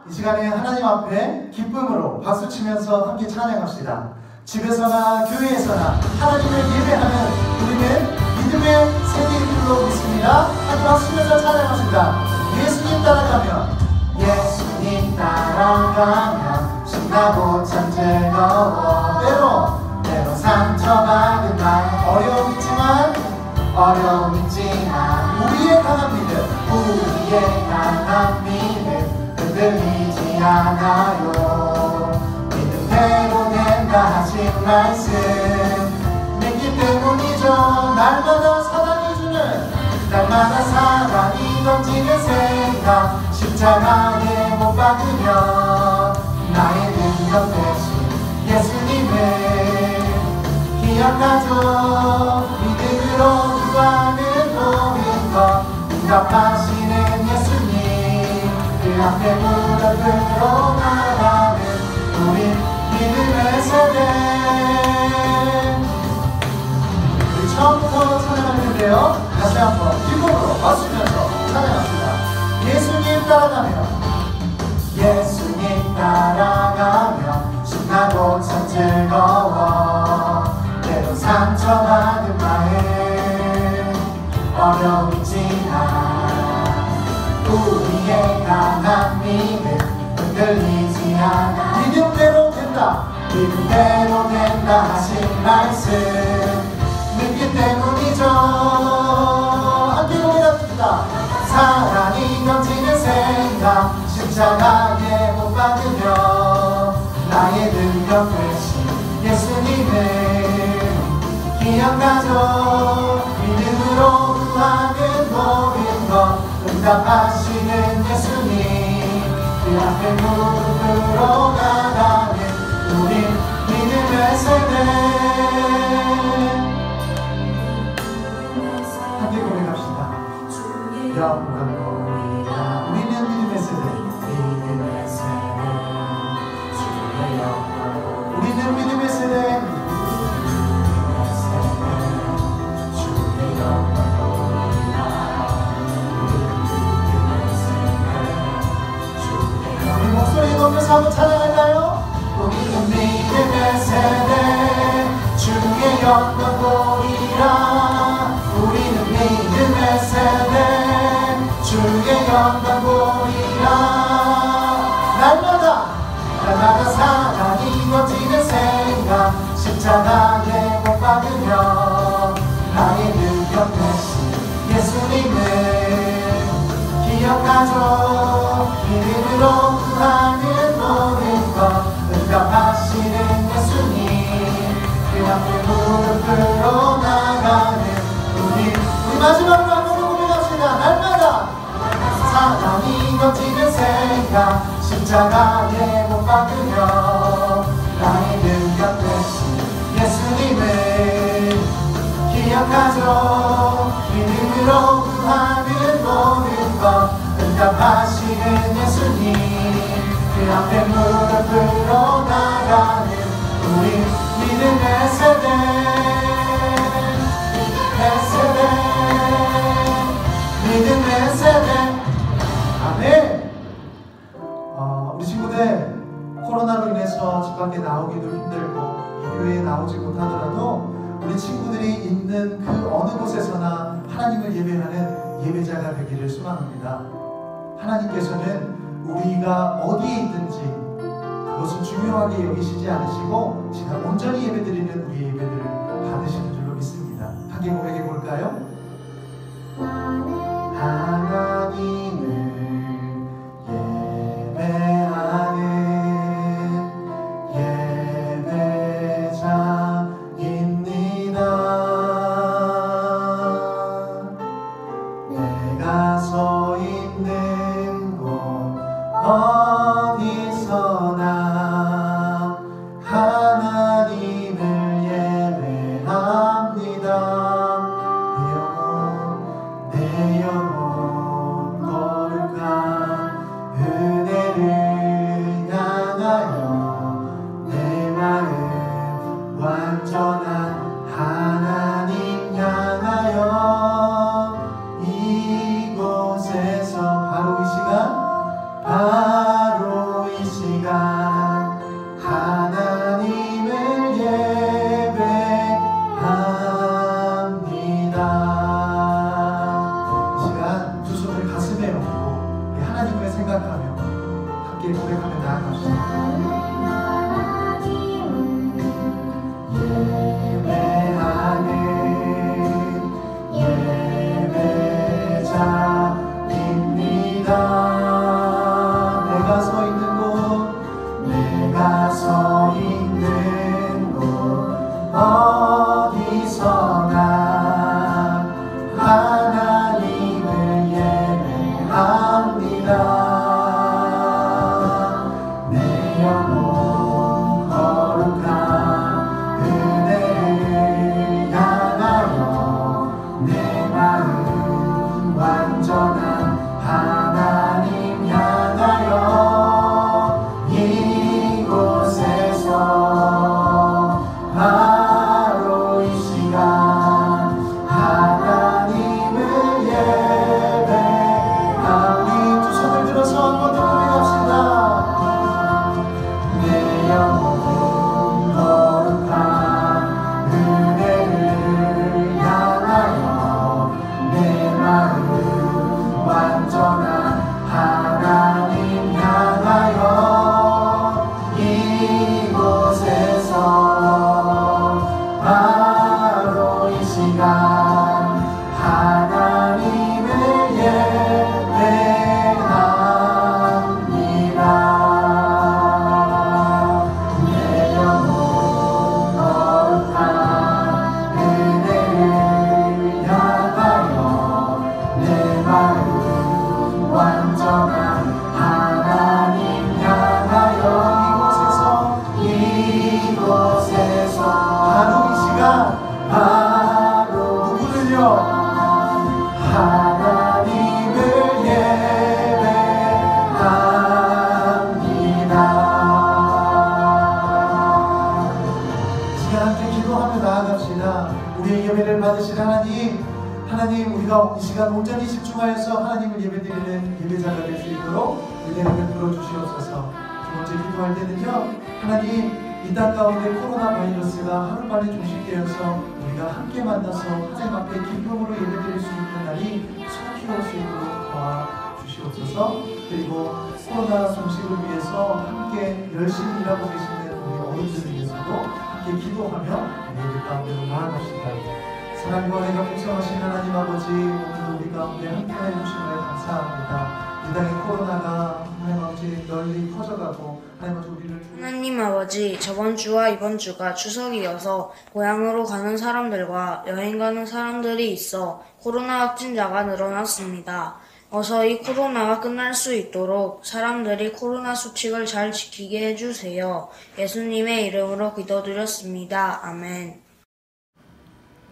이 시간에 하나님 앞에 기쁨으로 박수치면서 함께 찬양합시다. 집에서나 교회에서나 하나님을 예배하는 우리는 믿음의 세대인 줄로 믿습니다. 함께 박수치면서 찬양합시다. 예수님 따라가면, 예수님 따라가면 신나고 참 즐거워. 때로 상처받은 마음, 어려움 있지만 우리의 강한 믿음 흔들리지 않아요. 믿음대로 된다 하신 말씀 믿기 때문이죠. 날마다 사랑이 던지는 생각, 십자가에 못 박으면 나의 능력 대신 예수님을 기억하죠. 믿음으로 구하는 모든 것 응답하시는 예수님, 그 앞에 무릎 꿇고 나가는 우리 믿음의 세대. 우리 처음부터 찬양할 텐데요, 다시 한번 기쁨으로 맞추면서 찬양합니다. 예수님 따라가면 신나고 참 즐거워. 때로 상처받은 마음, 어려움 있지만 우리의 강한 믿음 흔들리지 않아. 믿음대로 된다 하신 말씀 믿기 때문이죠. 함께 고백합시다. 사랑이 던지는 생각, 십자가에 못 박으며 나의 능력 되신 예수님을 기억하죠. 믿음으로 구하는 모든 것 응답하시는 예수님, 그 앞에 무릎 꿇어 나가는 우리 믿음의 세대. 함께 고백합시다. 영광보이라. 우리는 믿음의 세대. 주의 영광. 우리는 믿음의 세대. 주의 영광보이라. 우리 목소리 높여서 한번 찬양할까요? 우리는 믿음의 세대. 주의 영광 보이라. 우리는 믿음의 세대. 주의 영광 보이라. 날마다 사랑이 던지는 생각, 십자가에 못 박으며 나의 능력 되신 예수님을 기억하죠. 믿음으로 구하는 모든 것 응답하시는 예수님, 그 앞에 무릎 꿇어 나가는 우리 마지막으로 한번 고백합시다. 날마다 사랑이 던지는 생각, 십자가에 못 박으며 나의 능력 되신 예수님을 기억하죠. 믿음으로 구하는 모든 것 응답하시는 예수님, 그 앞에 무릎 꿇어 나가는 우리 믿음의 세대. 믿음의 세대. 아멘. 우리 친구들, 코로나로 인해서 집 밖에 나오기도 힘들고 이 교회에 나오지 못하더라도 우리 친구들이 있는 그 어느 곳에서나 하나님을 예배하는 예배자가 되기를 소망합니다. 하나님께서는 우리가 어디에 있든지 그것을 중요하게 여기시지 않으시고 지금 온전히 예배드리는 우리의 예배들을 받으시는 줄로 믿습니다. 함께 고백해 볼까요? 하나님을 예배하는 예배자입니다. 내가 서 있는 곳 하나님을 예배합니다. 내 영혼 거룩한 은혜를 향하여 내 마음 완전한 하나님 향하여 이곳에서 바로 이 시간 바로 누구를요? 하나님을 예배합니다. 시간 함께 기도하며 나아갑시다. 우리의 예배를 받으실 하나님 우리가 이 시간 온전히 집중하여서 하나님을 예배드리는 예배자가 될 수 있도록 은혜를 베풀어 주시옵소서. 두 번째 기도할 때는요, 하나님 이 땅 가운데 코로나 바이러스가 하루만에 종식되어서 우리가 함께 만나서 하나님 앞에 기쁨으로 예배드릴 수 있는 날이 속히 올 수 있도록 도와주시옵소서. 그리고 코로나 종식을 위해서 함께 열심히 일하고 계시는 우리 어른들을 위해서도 함께 기도하며 예배 가운데로 나아갑시다. 사랑과 은혜가 풍성하신 하나님 아버지, 오늘도 우리 가운데 함께해 주심을 감사합니다. 이 땅의 코로나가 하나님 아버지 널리 퍼져가고 하나님 아버지, 저번 주와 이번 주가 추석이어서 고향으로 가는 사람들과 여행 가는 사람들이 있어 코로나 확진자가 늘어났습니다. 어서 이 코로나가 끝날 수 있도록 사람들이 코로나 수칙을 잘 지키게 해주세요. 예수님의 이름으로 기도드렸습니다. 아멘.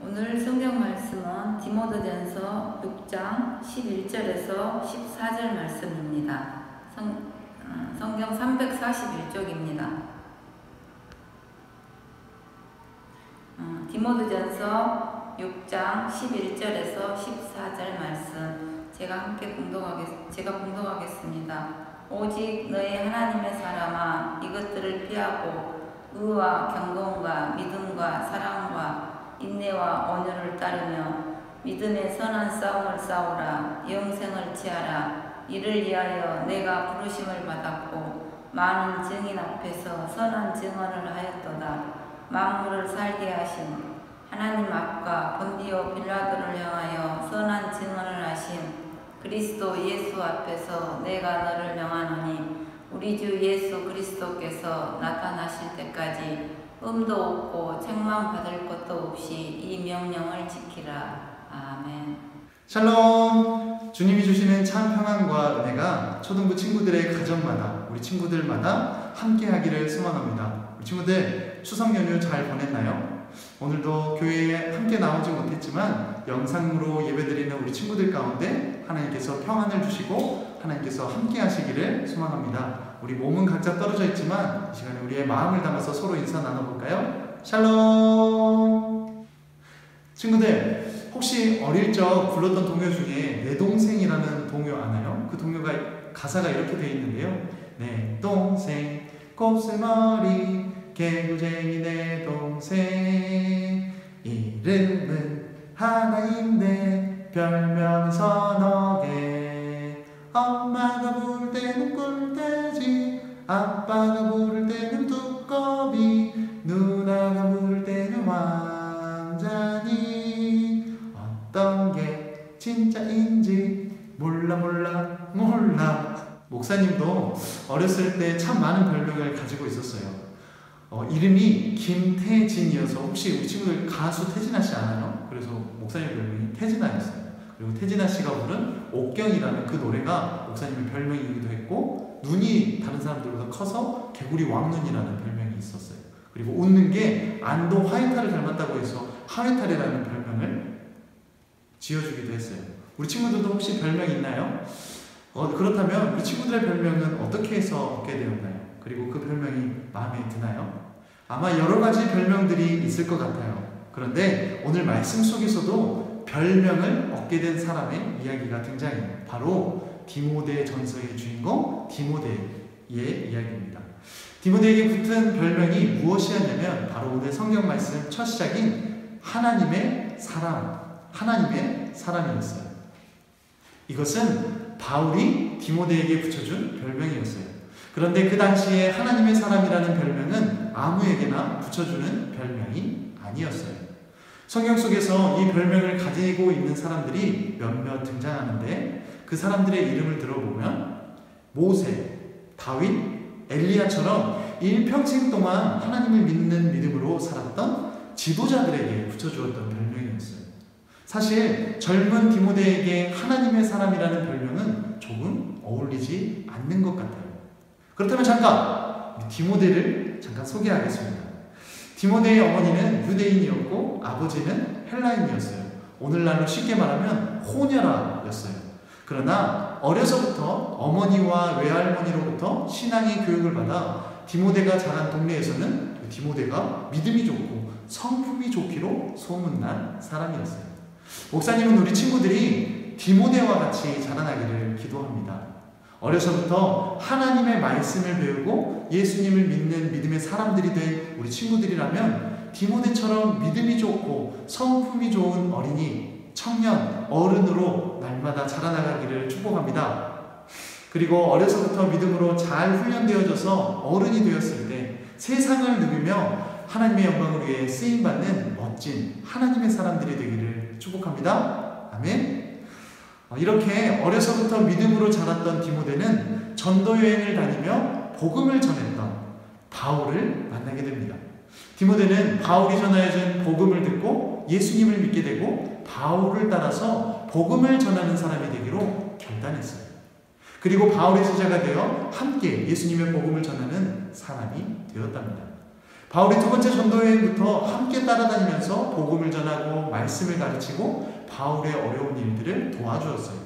오늘 성경 말씀은 디모데전서 6장 11절에서 14절 말씀입니다. 성경 341쪽입니다. 디모데전서 6장 11절에서 14절 말씀 제가 공독하겠습니다. 오직 너희 하나님의 사람아, 이것들을 피하고 의와 경건과 믿음과 사랑과 인내와 온유를 따르며 믿음의 선한 싸움을 싸우라. 영생을 취하라. 이를 위하여 내가 부르심을 받았고 많은 증인 앞에서 선한 증언을 하였도다. 만물을 살게 하신 하나님 앞과 본디오 빌라도를 향하여 선한 증언을 하신 그리스도 예수 앞에서 내가 너를 명하노니 우리 주 예수 그리스도께서 나타나실 때까지 음도 없고 책망받을 것도 없이 이 명령을 지키라. 아멘. 샬롬! 주님이 주시는 참 평안과 은혜가 초등부 친구들의 가정마다, 우리 친구들마다 함께 하기를 소망합니다. 우리 친구들 추석 연휴 잘 보냈나요? 오늘도 교회에 함께 나오지 못했지만 영상으로 예배드리는 우리 친구들 가운데 하나님께서 평안을 주시고 하나님께서 함께 하시기를 소망합니다. 우리 몸은 각자 떨어져 있지만 이 시간에 우리의 마음을 담아서 서로 인사 나눠볼까요? 샬롬! 친구들, 혹시 어릴 적 불렀던 동요 중에 내 동생이라는 동요 아나요? 그 동요가 가사가 이렇게 되어 있는데요. 내 동생 곱슬머리 개구쟁이 내 동생 이름은 하나인데 별명 서너 개. 엄마가 부를 때는 꿀돼지, 아빠가 부를 때는 두꺼비, 누나가 부를 때는 왕자니. 어떤 게 진짜인지 몰라. 목사님도 어렸을 때 참 많은 별명을 가지고 있었어요. 이름이 김태진이어서, 혹시 우리 친구들 가수 태진아 씨 아나요? 그래서 목사님 별명이 태진아였어요. 그리고 태진아 씨가 부른 옥경이라는 그 노래가 목사님의 별명이기도 했고, 눈이 다른 사람들보다 커서 개구리 왕눈이라는 별명이 있었어요. 그리고 웃는 게 안도 화이탈을 닮았다고 해서 화이탈이라는 별명을 지어주기도 했어요. 우리 친구들도 혹시 별명 있나요? 그렇다면 우리 친구들의 별명은 어떻게 해서 얻게 되었나요? 그리고 그 별명이 마음에 드나요? 아마 여러 가지 별명들이 있을 것 같아요. 그런데 오늘 말씀 속에서도 별명을 얻게 된 사람의 이야기가 등장해요. 바로 디모데 전서의 주인공 디모데의 이야기입니다. 디모데에게 붙은 별명이 무엇이었냐면 바로 오늘 성경 말씀 첫 시작인 하나님의 사람이었어요. 이것은 바울이 디모데에게 붙여준 별명이었어요. 그런데 그 당시에 하나님의 사람이라는 별명은 아무에게나 붙여주는 별명이 아니었어요. 성경 속에서 이 별명을 가지고 있는 사람들이 몇몇 등장하는데 그 사람들의 이름을 들어보면 모세, 다윗, 엘리야처럼 일평생 동안 하나님을 믿는 믿음으로 살았던 지도자들에게 붙여주었던 별명이었어요. 사실 젊은 디모데에게 하나님의 사람이라는 별명은 조금 어울리지 않는 것 같아요. 그렇다면 잠깐 디모데를 잠깐 소개하겠습니다. 디모데의 어머니는 유대인이었고 아버지는 헬라인이었어요. 오늘날로 쉽게 말하면 호녀라였어요. 그러나 어려서부터 어머니와 외할머니로부터 신앙의 교육을 받아 디모데가 자란 동네에서는 디모데가 믿음이 좋고 성품이 좋기로 소문난 사람이었어요. 목사님은 우리 친구들이 디모데와 같이 자라나기를 기도합니다. 어려서부터 하나님의 말씀을 배우고 예수님을 믿는 믿음의 사람들이 된 우리 친구들이라면 디모데처럼 믿음이 좋고 성품이 좋은 어린이, 청년, 어른으로 날마다 자라나가기를 축복합니다. 그리고 어려서부터 믿음으로 잘 훈련되어져서 어른이 되었을 때 세상을 누비며 하나님의 영광을 위해 쓰임받는 멋진 하나님의 사람들이 되기를 축복합니다. 아멘. 이렇게 어려서부터 믿음으로 자랐던 디모데는 전도여행을 다니며 복음을 전했던 바울을 만나게 됩니다. 디모데는 바울이 전하여준 복음을 듣고 예수님을 믿게 되고 바울을 따라서 복음을 전하는 사람이 되기로 결단했어요. 그리고 바울의 제자가 되어 함께 예수님의 복음을 전하는 사람이 되었답니다. 바울이 두 번째 전도여행부터 함께 따라다니면서 복음을 전하고 말씀을 가르치고 바울의 어려운 일들을 도와주었어요.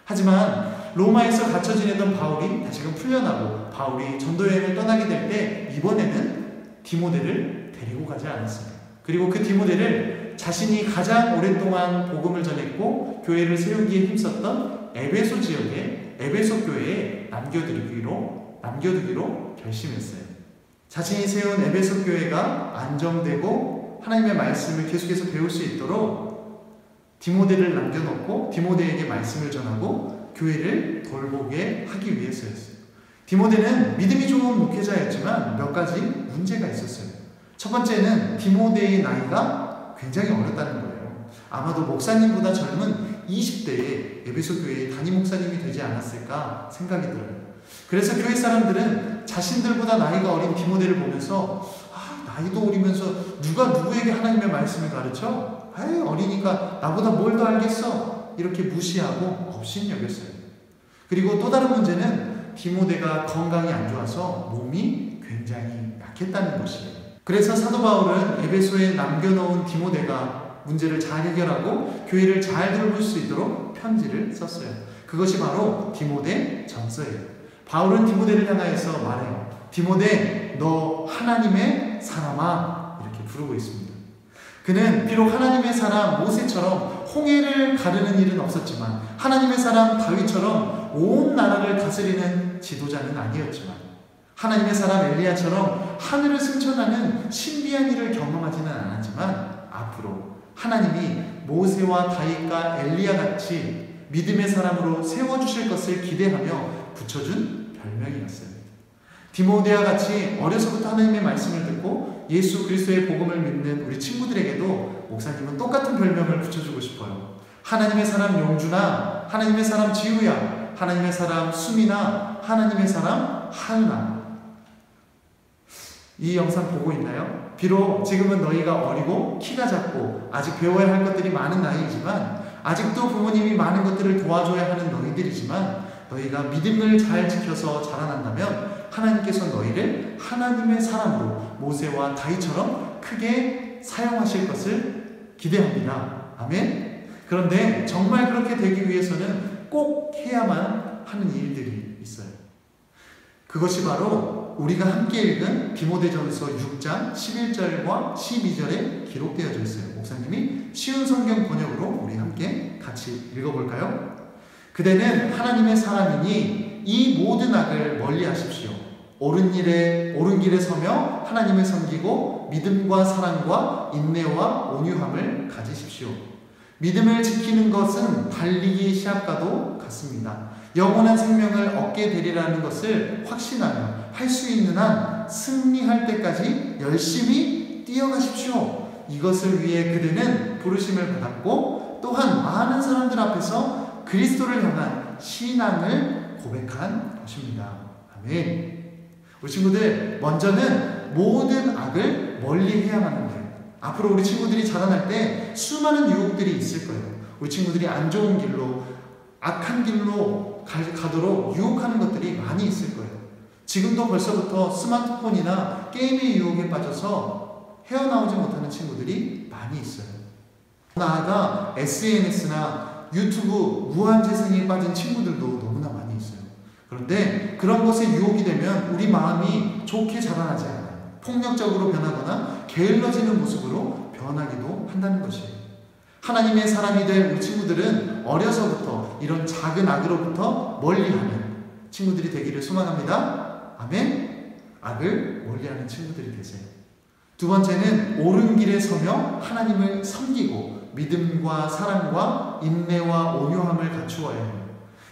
하지만 로마에서 갇혀 지내던 바울이 다시금 풀려나고 바울이 전도여행을 떠나게 될 때 이번에는 디모데를 데리고 가지 않았습니다. 그리고 그 디모데를 자신이 가장 오랫동안 복음을 전했고 교회를 세우기에 힘썼던 에베소 지역의 에베소 교회에 남겨두기로 결심했어요. 자신이 세운 에베소 교회가 안정되고 하나님의 말씀을 계속해서 배울 수 있도록 디모데를 남겨놓고 디모데에게 말씀을 전하고 교회를 돌보게 하기 위해서였어요. 디모데는 믿음이 좋은 목회자였지만 몇 가지 문제가 있었어요. 첫 번째는 디모데의 나이가 굉장히 어렸다는 거예요. 아마도 목사님보다 젊은 20대에 에베소 교회의 담임 목사님이 되지 않았을까 생각이 들어요. 그래서 교회 사람들은 자신들보다 나이가 어린 디모데를 보면서 나이도 어리면서 누가 누구에게 하나님의 말씀을 가르쳐? 어리니까 나보다 뭘 더 알겠어? 이렇게 무시하고 업신여겼어요. 그리고 또 다른 문제는 디모데가 건강이 안 좋아서 몸이 굉장히 약했다는 것이에요. 그래서 사도 바울은 에베소에 남겨놓은 디모데가 문제를 잘 해결하고 교회를 잘 돌볼 수 있도록 편지를 썼어요. 그것이 바로 디모데 전서예요. 바울은 디모데를 향하여서 말해요. 디모데, 너 하나님의 사람아, 이렇게 부르고 있습니다. 그는 비록 하나님의 사람 모세처럼 홍해를 가르는 일은 없었지만 하나님의 사람 다윗처럼 온 나라를 다스리는 지도자는 아니었지만 하나님의 사람 엘리야처럼 하늘을 승천하는 신비한 일을 경험하지는 않았지만 앞으로 하나님이 모세와 다윗과 엘리야 같이 믿음의 사람으로 세워주실 것을 기대하며 붙여준 별명이었어요. 디모데와 같이 어려서부터 하나님의 말씀을 듣고 예수 그리스도의 복음을 믿는 우리 친구들에게도 목사님은 똑같은 별명을 붙여주고 싶어요. 하나님의 사람 용주나 하나님의 사람 지우야, 하나님의 사람 수미나 하나님의 사람 하은아. 이 영상 보고 있나요? 비록 지금은 너희가 어리고 키가 작고 아직 배워야 할 것들이 많은 나이이지만 아직도 부모님이 많은 것들을 도와줘야 하는 너희들이지만 너희가 믿음을 잘 지켜서 자라난다면 하나님께서 너희를 하나님의 사람으로 모세와 다윗처럼 크게 사용하실 것을 기대합니다. 아멘. 그런데 정말 그렇게 되기 위해서는 꼭 해야만 하는 일들이 있어요. 그것이 바로 우리가 함께 읽은 디모데전서 6장 11절과 12절에 기록되어져 있어요. 목사님이 쉬운 성경 번역으로 우리 함께 같이 읽어볼까요? 그대는 하나님의 사람이니 이 모든 악을 멀리 하십시오. 옳은 길에 서며 하나님을 섬기고 믿음과 사랑과 인내와 온유함을 가지십시오. 믿음을 지키는 것은 달리기 시합과도 같습니다. 영원한 생명을 얻게 되리라는 것을 확신하며 할 수 있는 한 승리할 때까지 열심히 뛰어가십시오. 이것을 위해 그대는 부르심을 받았고 또한 많은 사람들 앞에서 그리스도를 향한 신앙을 고백한 것입니다. 아멘. 우리 친구들, 먼저는 모든 악을 멀리 해야만 합니다. 앞으로 우리 친구들이 자라날 때 수많은 유혹들이 있을 거예요. 우리 친구들이 안 좋은 길로, 악한 길로 가도록 유혹하는 것들이 많이 있을 거예요. 지금도 벌써부터 스마트폰이나 게임의 유혹에 빠져서 헤어나오지 못하는 친구들이 많이 있어요. 나아가 SNS나 유튜브 무한재생에 빠진 친구들도 너무나 많이 있어요. 그런데 그런 것에 유혹이 되면 우리 마음이 좋게 자라나지 않아요. 폭력적으로 변하거나 게을러지는 모습으로 변하기도 한다는 것이에요. 하나님의 사람이 된 우리 친구들은 어려서부터 이런 작은 악으로부터 멀리하는 친구들이 되기를 소망합니다. 아멘. 악을 멀리하는 친구들이 되세요. 두 번째는 옳은 길에 서며 하나님을 섬기고 믿음과 사랑과 인내와 온유함을 갖추어야 해요.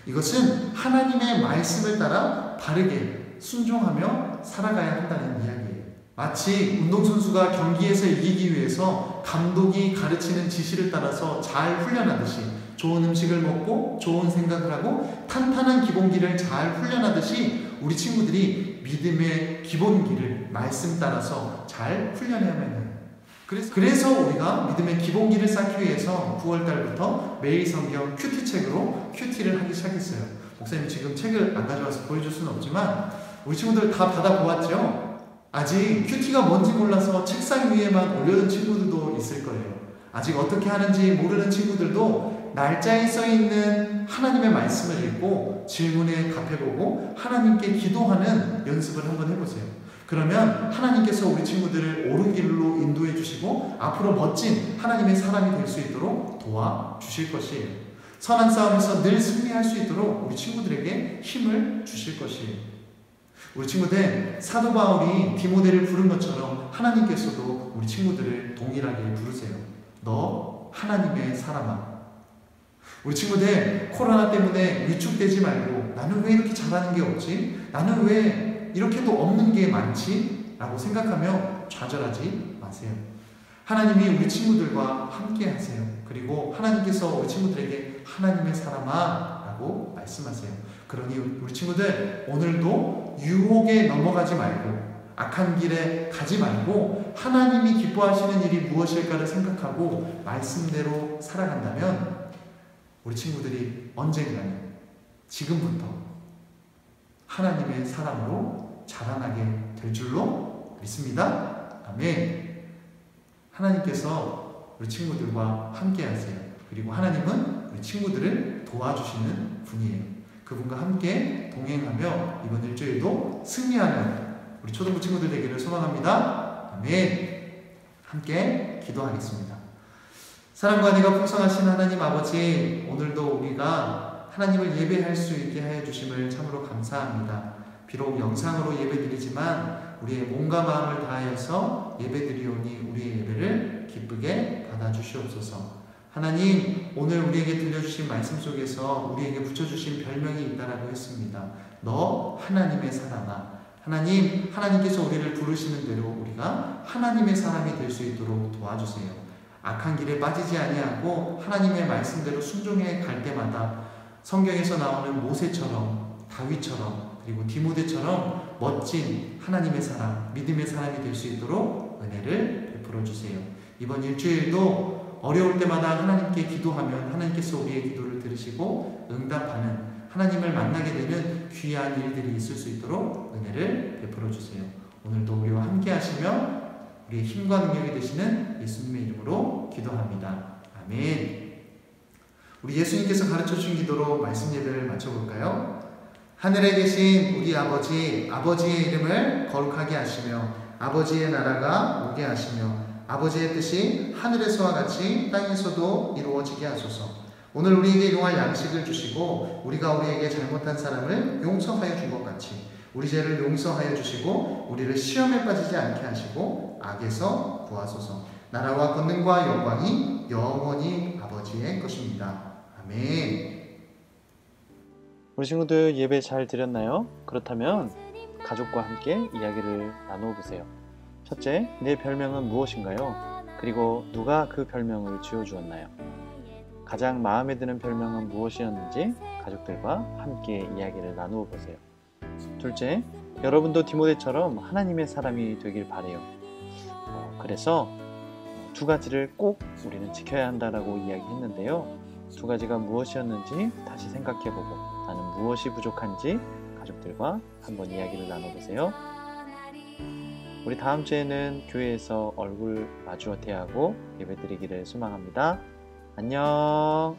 이것은 하나님의 말씀을 따라 바르게 순종하며 살아가야 한다는 이야기예요. 마치 운동선수가 경기에서 이기기 위해서 감독이 가르치는 지시를 따라서 잘 훈련하듯이, 좋은 음식을 먹고 좋은 생각을 하고 탄탄한 기본기를 잘 훈련하듯이 우리 친구들이 믿음의 기본기를 말씀 따라서 잘 훈련해야만 해요. 그래서 우리가 믿음의 기본기를 쌓기 위해서 9월달부터 매일 성경 큐티 책으로 큐티를 하기 시작했어요. 목사님이 지금 책을 안 가져와서 보여줄 수는 없지만 우리 친구들 다 받아보았죠? 아직 큐티가 뭔지 몰라서 책상 위에만 올려둔 친구들도 있을 거예요. 아직 어떻게 하는지 모르는 친구들도 날짜에 써있는 하나님의 말씀을 읽고 질문에 답해보고 하나님께 기도하는 연습을 한번 해보세요. 그러면 하나님께서 우리 친구들을 옳은 길로 인도해 주시고 앞으로 멋진 하나님의 사람이 될 수 있도록 도와주실 것이에요. 선한 싸움에서 늘 승리할 수 있도록 우리 친구들에게 힘을 주실 것이에요. 우리 친구들, 사도 바울이 디모데를 부른 것처럼 하나님께서도 우리 친구들을 동일하게 부르세요. 너 하나님의 사람아. 우리 친구들, 코로나 때문에 위축되지 말고 나는 왜 이렇게 잘하는 게 없지? 나는 왜 이렇게도 없는 게 많지? 라고 생각하며 좌절하지 마세요. 하나님이 우리 친구들과 함께 하세요. 그리고 하나님께서 우리 친구들에게 하나님의 사람아 라고 말씀하세요. 그러니 우리 친구들, 오늘도 유혹에 넘어가지 말고 악한 길에 가지 말고 하나님이 기뻐하시는 일이 무엇일까를 생각하고 말씀대로 살아간다면 우리 친구들이 언젠가는 지금부터 하나님의 사람으로 자라나게 될 줄로 믿습니다. 아멘. 하나님께서 우리 친구들과 함께 하세요. 그리고 하나님은 우리 친구들을 도와주시는 분이에요. 그분과 함께 동행하며 이번 일주일도 승리하는 우리 초등부 친구들 되기를 소망합니다. 아멘. 함께 기도하겠습니다. 사랑과 은혜가 풍성하신 하나님 아버지, 오늘도 우리가 하나님을 예배할 수 있게 하여 주심을 참으로 감사합니다. 비록 영상으로 예배드리지만 우리의 몸과 마음을 다하여서 예배드리오니 우리의 예배를 기쁘게 받아주시옵소서. 하나님, 오늘 우리에게 들려주신 말씀 속에서 우리에게 붙여주신 별명이 있다라고 했습니다. 너 하나님의 사람아. 하나님, 하나님께서 우리를 부르시는 대로 우리가 하나님의 사람이 될 수 있도록 도와주세요. 악한 길에 빠지지 아니하고 하나님의 말씀대로 순종해 갈 때마다 성경에서 나오는 모세처럼, 다윗처럼, 그리고 디모데처럼 멋진 하나님의 사람, 믿음의 사람이 될 수 있도록 은혜를 베풀어 주세요. 이번 일주일도 어려울 때마다 하나님께 기도하면 하나님께서 우리의 기도를 들으시고 응답하는, 하나님을 만나게 되는 귀한 일들이 있을 수 있도록 은혜를 베풀어 주세요. 오늘도 우리와 함께 하시며 우리의 힘과 능력이 되시는 예수님의 이름으로 기도합니다. 아멘. 우리 예수님께서 가르쳐 주신 기도로 말씀 예배를 마쳐볼까요? 하늘에 계신 우리 아버지, 아버지의 이름을 거룩하게 하시며 아버지의 나라가 오게 하시며 아버지의 뜻이 하늘에서와 같이 땅에서도 이루어지게 하소서. 오늘 우리에게 일용할 양식을 주시고 우리가 우리에게 잘못한 사람을 용서하여 준 것 같이 우리 죄를 용서하여 주시고 우리를 시험에 빠지지 않게 하시고 악에서 구하소서. 나라와 권능과 영광이 영원히 아버지의 것입니다. 아멘. 우리 친구들 예배 잘 드렸나요? 그렇다면 가족과 함께 이야기를 나누어 보세요. 첫째, 내 별명은 무엇인가요? 그리고 누가 그 별명을 지어주었나요? 가장 마음에 드는 별명은 무엇이었는지 가족들과 함께 이야기를 나누어 보세요. 둘째, 여러분도 디모데처럼 하나님의 사람이 되길 바래요. 그래서 두 가지를 꼭 우리는 지켜야 한다라고 이야기했는데요. 두 가지가 무엇이었는지 다시 생각해보고 나는 무엇이 부족한지 가족들과 한번 이야기를 나눠보세요. 우리 다음 주에는 교회에서 얼굴 마주어 대하고 예배드리기를 소망합니다. 안녕.